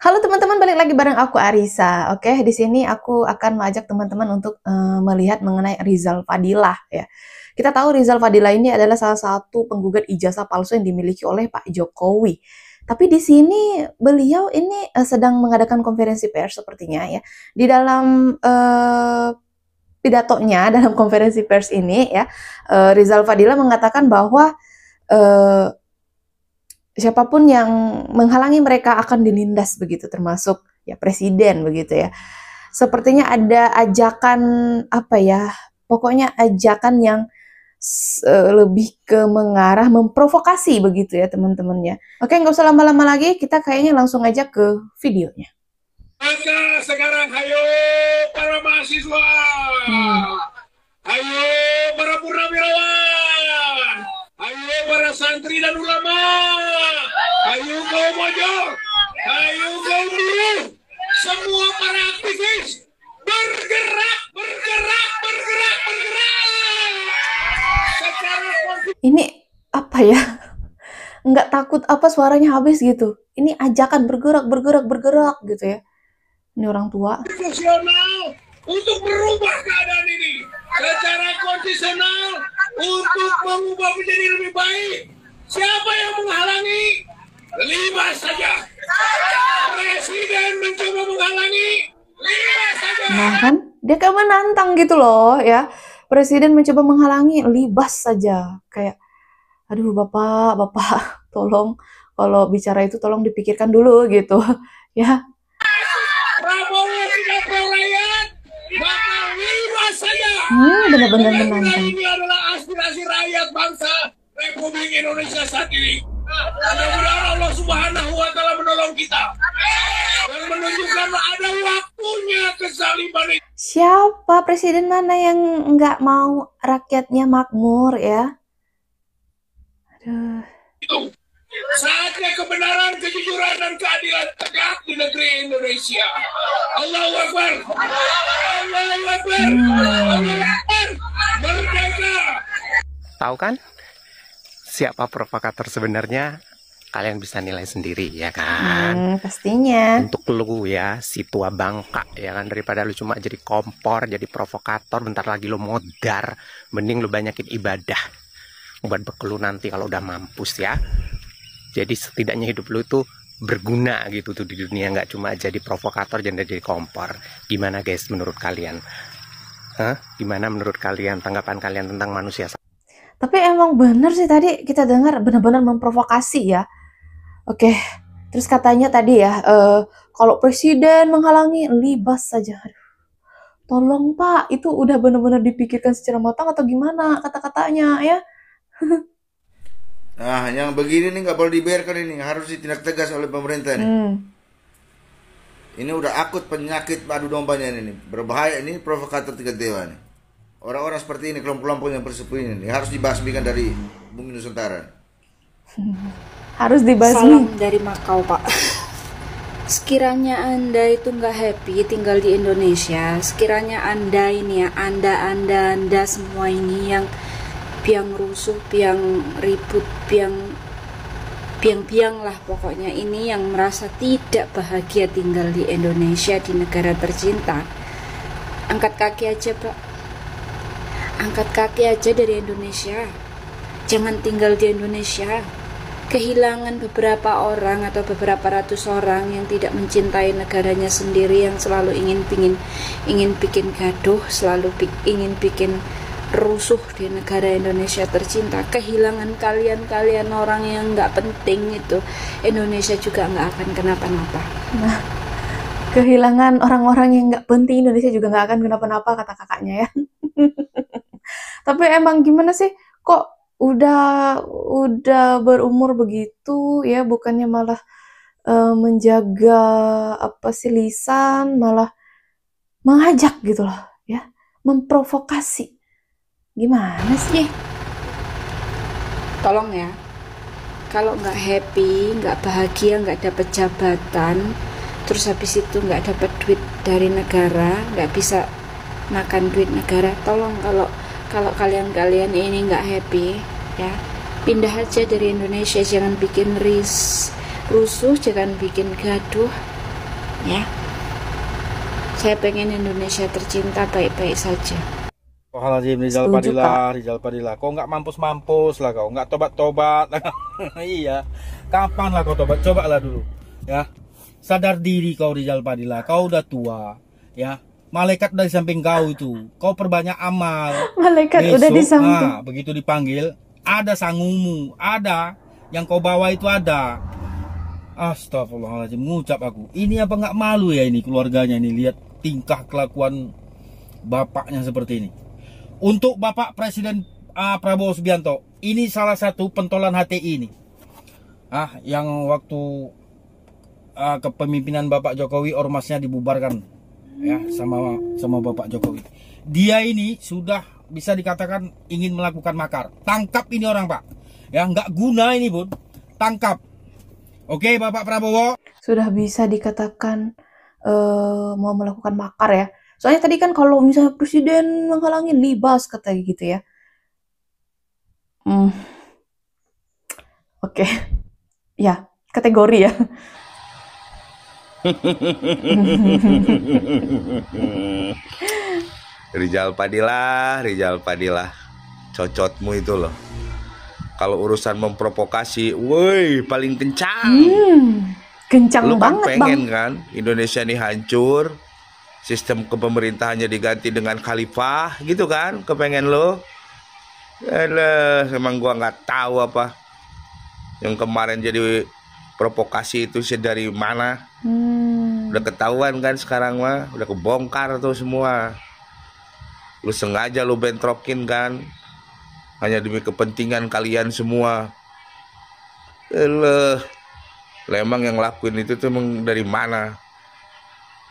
Halo teman-teman, balik lagi bareng aku Arisa. Oke, di sini aku akan mengajak teman-teman untuk melihat mengenai Rizal Fadilah ya. Kita tahu Rizal Fadilah ini adalah salah satu penggugat ijazah palsu yang dimiliki oleh Pak Jokowi. Tapi di sini beliau ini sedang mengadakan konferensi pers sepertinya ya. Di dalam pidatonya dalam konferensi pers ini ya, Rizal Fadilah mengatakan bahwa eh, siapapun yang menghalangi mereka akan dilindas begitu, termasuk ya presiden begitu ya. Sepertinya ada ajakan apa ya, pokoknya ajakan yang lebih ke mengarah memprovokasi begitu ya teman-temannya. Oke, nggak usah lama-lama lagi, kita kayaknya langsung aja ke videonya. Maka sekarang ayo para mahasiswa, ayo para purnawirawan, ayo para santri dan ulama, ayo kaum mojok, ayo kaum buruh, semua para aktivis bergerak, bergerak, bergerak, bergerak. Secara Ini apa ya? Nggak takut apa suaranya habis gitu. Ini ajakan bergerak, bergerak, bergerak gitu ya. Ini orang tua. konstitusional untuk merubah keadaan ini secara konstitusional untuk mengubah menjadi lebih baik. Siapa yang menghalangi? Libas saja. Presiden mencoba menghalangi, libas saja. Nah kan, dia kayak menantang gitu loh ya. Presiden mencoba menghalangi, libas saja. Kayak, aduh bapak, bapak, tolong kalau bicara itu tolong dipikirkan dulu gitu ya. Prabowo tidak pro rakyat, maka libas saja. Benar-benar Karena menantang. ini adalah aspirasi rakyat bangsa Republik Indonesia saat ini. Mudah-mudahan Allah Subhanahu wa Ta'ala menolong kita dan menunjukkan ada waktunya kezaliman itu. Siapa presiden mana yang nggak mau rakyatnya makmur ya? Aduh. Saatnya kebenaran, kejujuran, dan keadilan tegak di negeri Indonesia. Allahu Akbar. Allahu Akbar. Allahu Akbar. Merdeka. Tahu kan siapa provokator sebenarnya? Kalian bisa nilai sendiri ya kan. Pastinya. Untuk lu ya, si tua bangka ya kan, daripada lu cuma jadi kompor, jadi provokator, bentar lagi lu modar, mending lu banyakin ibadah buat bekal lu nanti kalau udah mampus ya. Jadi setidaknya hidup lu tuh berguna gitu tuh di dunia, nggak cuma jadi provokator dan jadi kompor. Gimana guys menurut kalian? Gimana menurut kalian, tanggapan kalian tentang manusia? Tapi emang bener sih tadi kita dengar benar-benar memprovokasi ya. Oke, terus katanya tadi ya, kalau presiden menghalangi, libas saja. Aduh, tolong Pak, itu udah benar-benar dipikirkan secara matang atau gimana kata-katanya ya? Nah, yang begini nih nggak boleh dibiarkan, ini harus ditindak tegas oleh pemerintah nih. Ini udah akut penyakit adu dombanya ini, berbahaya ini, provokator tiga dewa nih. Orang-orang seperti ini, kelompok-kelompok yang bersekutu ini harus dibasmikan dari bumi Nusantara. Harus dibasmi. Salam dari Makau, Pak. Sekiranya Anda itu nggak happy tinggal di Indonesia, sekiranya Anda ini ya, Anda semua ini yang piang rusuh, piang ribut, piang lah pokoknya, ini yang merasa tidak bahagia tinggal di Indonesia, di negara tercinta, angkat kaki aja, Pak. Angkat kaki aja dari Indonesia. Jangan tinggal di Indonesia. Kehilangan beberapa orang atau beberapa ratus orang yang tidak mencintai negaranya sendiri, yang selalu ingin bikin gaduh, selalu ingin bikin rusuh di negara Indonesia tercinta. Kehilangan kalian orang yang nggak penting itu, Indonesia juga nggak akan kenapa-napa. Nah, kehilangan orang-orang yang nggak penting, Indonesia juga nggak akan kenapa-napa, kata kakaknya ya. Tapi emang gimana sih, kok udah berumur begitu ya, bukannya malah menjaga apa sih lisan, malah mengajak gitu loh ya, memprovokasi. Gimana sih? Tolong ya, kalau nggak happy, nggak bahagia, nggak dapat jabatan, terus habis itu nggak dapat duit dari negara, nggak bisa makan duit negara, tolong kalau kalian ini nggak happy ya, pindah aja dari Indonesia. Jangan bikin rusuh, jangan bikin gaduh, Ya, saya pengen Indonesia tercinta baik-baik saja. Astagfirullahaladzim, Rizal Padilla, kau nggak mampus lah, kau nggak tobat lah. Iya, kapan lah kau tobat? Coba lah dulu, ya. Sadar diri kau, Rizal Padilla, kau udah tua, ya. Malaikat dari samping kau itu, kau perbanyak amal. Malaikat Besok, udah di samping. nah, begitu dipanggil, ada sangumu, ada yang kau bawa itu ada. Astagfirullahaladzim, ngucap aku. Ini apa nggak malu ya ini keluarganya ini, lihat tingkah kelakuan bapaknya seperti ini. Untuk Bapak Presiden Prabowo Subianto, ini salah satu pentolan HTI ini. Yang waktu kepemimpinan Bapak Jokowi ormasnya dibubarkan ya sama Bapak Jokowi. Dia ini sudah bisa dikatakan ingin melakukan makar. Tangkap ini orang, Pak. Ya, nggak guna ini, Bun. Tangkap. Oke, Bapak Prabowo. Sudah bisa dikatakan mau melakukan makar ya. Soalnya tadi kan kalau misalnya presiden menghalangi libas katanya gitu ya. Oke. Ya, kategori ya. Rizal Padilla, cocotmu itu loh. Kalau urusan memprovokasi, woi paling kencang. Kencang Lu kan banget, pengen Bang. kan Indonesia ini hancur, sistem kepemerintahannya diganti dengan khalifah, gitu kan? Kepengen lo? Alah, emang gua nggak tahu apa yang kemarin jadi provokasi itu sih dari mana. Udah ketahuan kan sekarang mah, udah kebongkar tuh semua. Lu sengaja lu bentrokin kan, hanya demi kepentingan kalian semua. Emang yang lakuin itu tuh emang dari mana?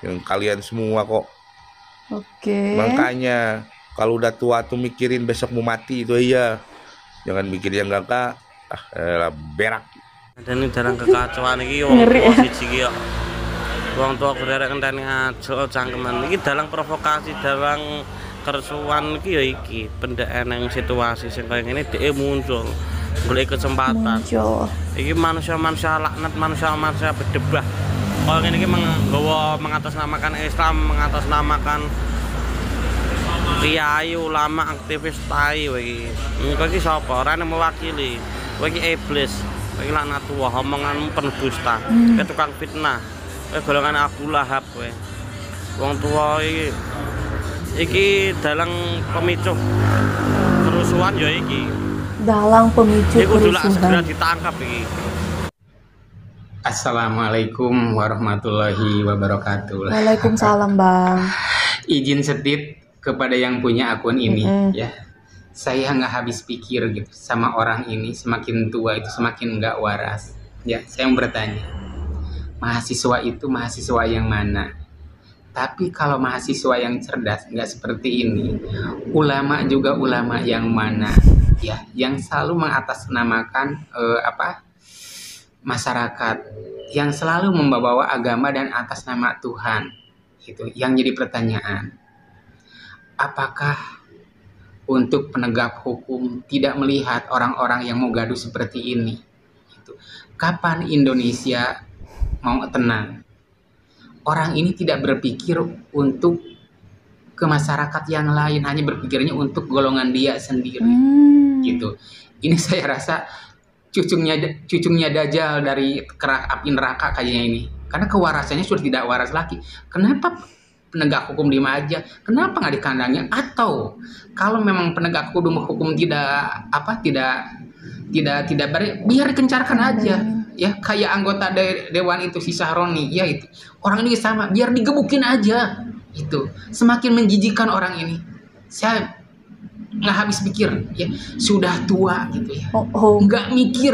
Yang kalian semua kok. Oke. Makanya kalau udah tua tuh mikirin besok mau mati itu iya. Jangan mikir yang enggak berak. Dan ini dalam kekacauan ini wong tua siji iki yo. Wong tua derek ngenteni aja cangkeman iki dalam provokasi dalam kerusuhan iki ya iki pendek eneng situasi sing kaya ngene dhek muncul golek kesempatan. Iki manusia-manusia laknat, manusia-manusia berdebah. Kalau ngene iki menggawa mengatasnamakan Islam, mengatasnamakan kiai, ulama, aktivis tai iki. Engko iki sapa? Ora mewakili. Kowe iki iblis. Kowe iki laknatullah, omonganmu penuh dusta. Kowe tukang fitnah. Kowe golongan Abu Lahab kowe. Wong tua iki dalang pemicu kerusuhan ya iki. Dalang pemicu kerusuhan. Segera ditangkap iki. Assalamualaikum warahmatullahi wabarakatuh. Waalaikumsalam, Bang. Izin sedikit kepada yang punya akun ini ya. Saya nggak habis pikir gitu sama orang ini, semakin tua itu semakin nggak waras. Ya, saya mau bertanya. Mahasiswa itu mahasiswa yang mana? Tapi kalau mahasiswa yang cerdas nggak seperti ini, ulama juga ulama yang mana? Ya, yang selalu mengatasnamakan masyarakat, yang selalu membawa agama dan atas nama Tuhan. Itu yang jadi pertanyaan. Apakah untuk penegak hukum tidak melihat orang-orang yang mau gaduh seperti ini? Kapan Indonesia mau tenang? Orang ini tidak berpikir untuk ke masyarakat yang lain, hanya berpikirnya untuk golongan dia sendiri. Gitu. Ini saya rasa cucunya Dajjal dari kerak api neraka kayaknya ini. Karena kewarasannya sudah tidak waras lagi. Kenapa penegak hukum diem aja? Kenapa nggak dikandangnya? Atau kalau memang penegak hukum tidak biar dikencarkan aja. Ya kayak anggota dewan itu si Sahroni, ya itu orang ini sama, biar digebukin aja. Itu semakin menjijikan orang ini. Saya nggak habis pikir, ya sudah tua gitu ya, nggak mikir.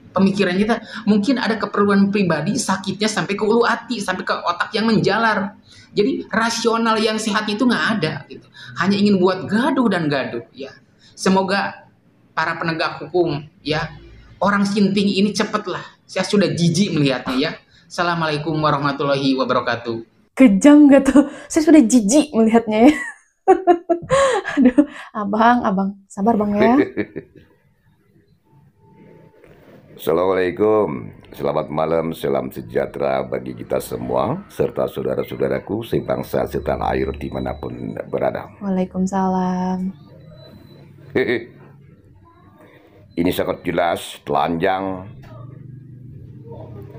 Pemikiran kita mungkin ada keperluan pribadi, sakitnya sampai ke ulu hati, sampai ke otak yang menjalar. Jadi rasional yang sehat itu nggak ada gitu. Hanya ingin buat gaduh dan gaduh. Ya, semoga para penegak hukum, ya orang sinting ini cepatlah. Saya sudah jijik melihatnya ya. Assalamualaikum warahmatullahi wabarakatuh. Kejam gak tuh? Saya sudah jijik melihatnya ya. Aduh, abang, sabar bang ya. Assalamualaikum, selamat malam, salam sejahtera bagi kita semua, serta saudara-saudaraku sebangsa setanah air dimanapun berada. Waalaikumsalam. Ini sangat jelas, telanjang,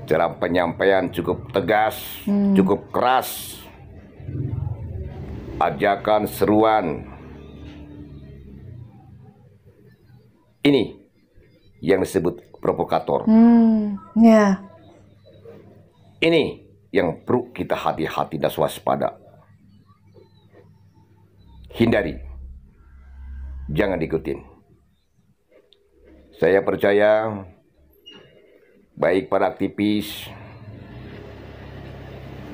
cara penyampaian cukup tegas, cukup keras, ajakan, seruan. Ini yang disebut provokator. Ya. Ini yang perlu kita hati-hati dan waspada. Hindari. Jangan diikutin. Saya percaya baik para aktivis,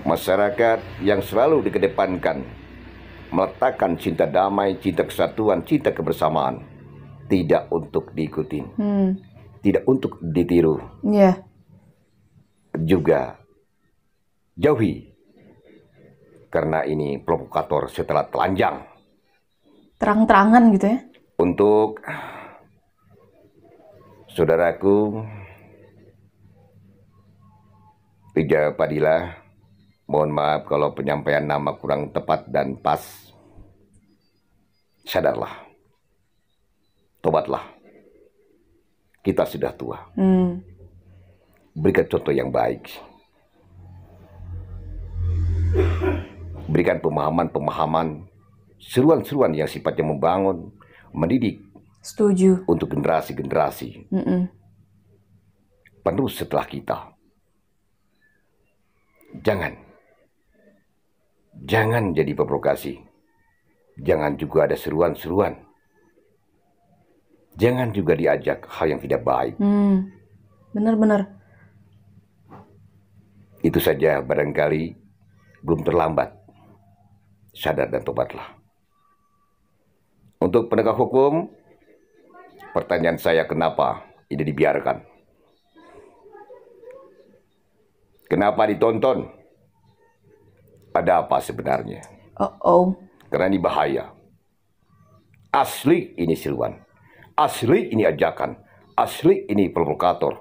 masyarakat yang selalu dikedepankan meletakkan cinta damai, cinta kesatuan, cinta kebersamaan, tidak untuk diikutin. Tidak untuk ditiru. Juga jauhi. Karena ini provokator setelah telanjang. Terang-terangan gitu ya. Untuk saudaraku Rija Padilla, mohon maaf kalau penyampaian nama kurang tepat dan pas. Sadarlah. Tobatlah. Kita sudah tua. Berikan contoh yang baik. Berikan pemahaman-pemahaman, seruan-seruan yang sifatnya membangun, mendidik. Setuju. Untuk generasi-generasi. Penerus setelah kita. Jangan jadi provokasi. Jangan juga ada seruan-seruan. Jangan juga diajak hal yang tidak baik. Benar-benar. Itu saja, barangkali belum terlambat. Sadar dan tobatlah. Untuk penegak hukum, pertanyaan saya, kenapa ini dibiarkan? Kenapa ditonton? Ada apa sebenarnya? Karena ini bahaya. Asli ini seruan. Asli ini ajakan. Asli ini provokator.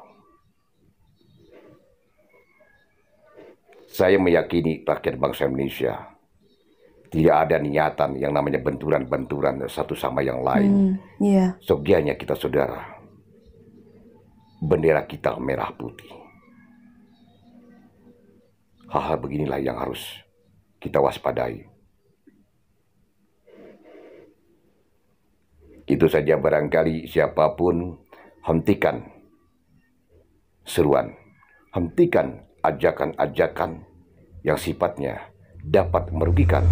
Saya meyakini rakyat bangsa Indonesia tidak ada niatan yang namanya benturan-benturan satu sama yang lain. Sogianya kita saudara. Bendera kita merah putih. Hal-hal beginilah yang harus kita waspadai. Itu saja, barangkali siapapun, hentikan seruan, hentikan ajakan-ajakan yang sifatnya dapat merugikan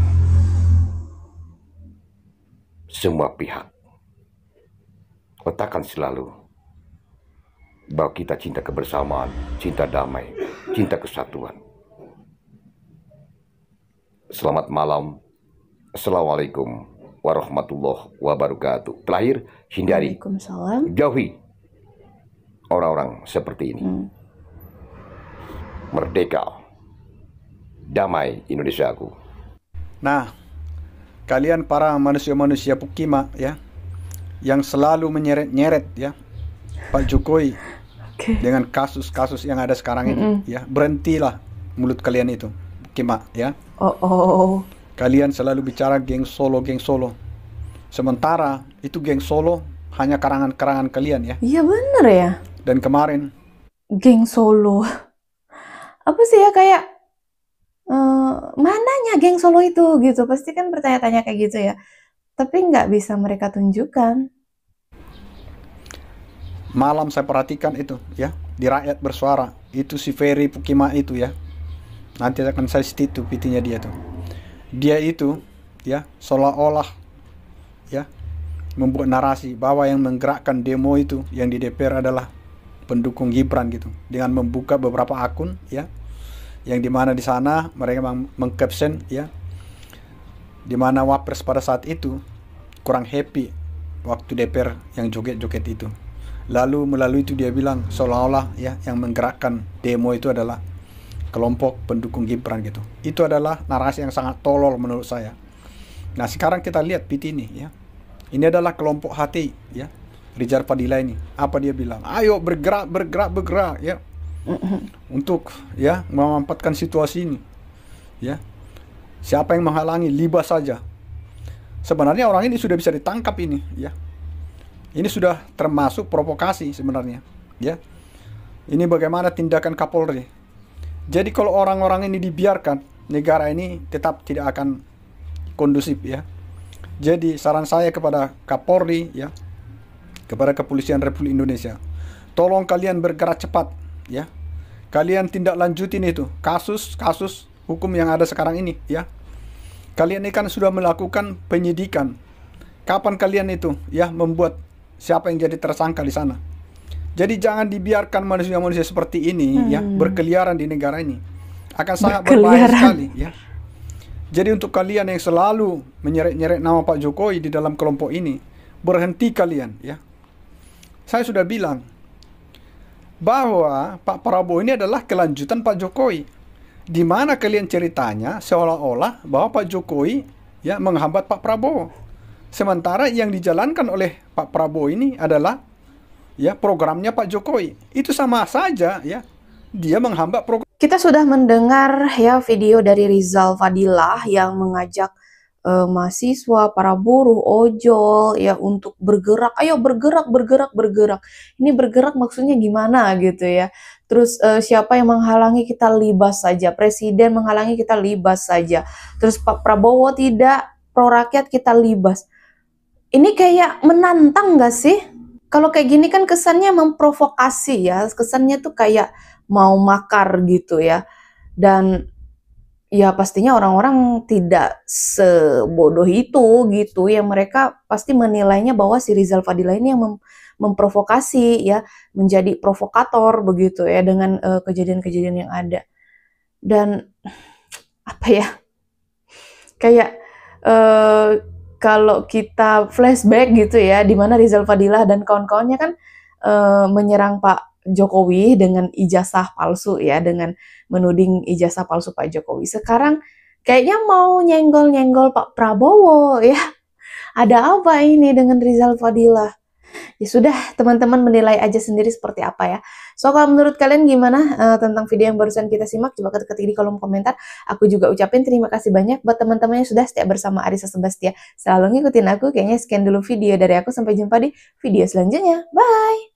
semua pihak. Letakkan selalu bahwa kita cinta kebersamaan, cinta damai, cinta kesatuan. Selamat malam. Assalamualaikum warahmatullahi wabarakatuh. Terakhir, hindari, jauhi orang-orang seperti ini. Merdeka, damai Indonesiaku. Nah, kalian para manusia-manusia Pukima ya, yang selalu menyeret-nyeret ya Pak Jokowi dengan kasus-kasus yang ada sekarang ini ya, berhentilah mulut kalian itu, Pukima ya. Kalian selalu bicara geng Solo, sementara itu geng Solo hanya karangan-karangan kalian ya. Iya bener ya. Dan kemarin geng Solo apa sih ya, kayak mananya geng Solo itu gitu, pasti kan bertanya-tanya kayak gitu ya, tapi nggak bisa mereka tunjukkan. Malam saya perhatikan itu ya, di Rakyat Bersuara itu si Ferry Pukima itu ya, nanti akan saya itu PT-nya dia tuh. Dia itu ya seolah-olah ya membuat narasi bahwa yang menggerakkan demo itu yang di DPR adalah pendukung Gibran gitu, dengan membuka beberapa akun ya, yang dimana di sana mereka mengcaption ya, dimana Wapres pada saat itu kurang happy waktu DPR yang joget-joget itu. Lalu melalui itu dia bilang seolah-olah ya yang menggerakkan demo itu adalah kelompok pendukung Gibran gitu. Itu adalah narasi yang sangat tolol menurut saya. Nah sekarang kita lihat PT ini ya, ini adalah kelompok HTI ya, Rizal Fadila ini. Apa dia bilang? Ayo bergerak ya. Untuk ya memanfaatkan situasi ini. Ya. Siapa yang menghalangi, libas saja. Sebenarnya orang ini sudah bisa ditangkap ini, ya. Ini sudah termasuk provokasi sebenarnya, ya. Ini bagaimana tindakan Kapolri. Jadi kalau orang-orang ini dibiarkan, negara ini tetap tidak akan kondusif, ya. Jadi saran saya kepada Kapolri, ya, kepada Kepolisian Republik Indonesia, tolong kalian bergerak cepat, ya. Kalian tindak lanjutin itu kasus hukum yang ada sekarang ini, ya. Kalian ini kan sudah melakukan penyidikan. Kapan kalian itu, ya, membuat siapa yang jadi tersangka di sana? Jadi jangan dibiarkan manusia-manusia seperti ini, ya, berkeliaran di negara ini. Akan sangat berbahaya sekali, ya. Jadi untuk kalian yang selalu menyeret-nyeret nama Pak Jokowi di dalam kelompok ini, berhenti kalian, ya. Saya sudah bilang bahwa Pak Prabowo ini adalah kelanjutan Pak Jokowi. Di mana kalian ceritanya seolah-olah bahwa Pak Jokowi, ya, menghambat Pak Prabowo. Sementara yang dijalankan oleh Pak Prabowo ini adalah, ya, programnya Pak Jokowi. Itu sama saja, ya. Dia menghambat program. Kita sudah mendengar ya video dari Rizal Fadila yang mengajak mahasiswa, para buruh, ojol ya untuk bergerak. Ayo bergerak. Ini bergerak maksudnya gimana gitu ya. Terus siapa yang menghalangi kita libas saja. Presiden menghalangi kita libas saja. Terus Pak Prabowo tidak, pro rakyat kita libas. Ini kayak menantang gak sih? Kalau kayak gini kan kesannya memprovokasi ya. Kesannya tuh kayak mau makar gitu ya. Dan ya pastinya orang-orang tidak sebodoh itu gitu ya, mereka pasti menilainya bahwa si Rizal Fadila ini yang memprovokasi ya, menjadi provokator begitu ya dengan kejadian-kejadian yang ada. Dan apa ya, kayak kalau kita flashback gitu ya, di mana Rizal Fadila dan kawan-kawannya kan menyerang Pak Jokowi dengan ijazah palsu ya, dengan menuding ijazah palsu Pak Jokowi. Sekarang kayaknya mau nyenggol-nyenggol Pak Prabowo ya. Ada apa ini dengan Rizal Fadila? Ya sudah, teman-teman menilai aja sendiri seperti apa ya. So kalau menurut kalian gimana tentang video yang barusan kita simak? Coba ketik di kolom komentar. Aku juga ucapin terima kasih banyak buat teman-teman yang sudah setia bersama Arissa Sebastia. Selalu ngikutin aku. Kayaknya sekian dulu video dari aku. Sampai jumpa di video selanjutnya. Bye!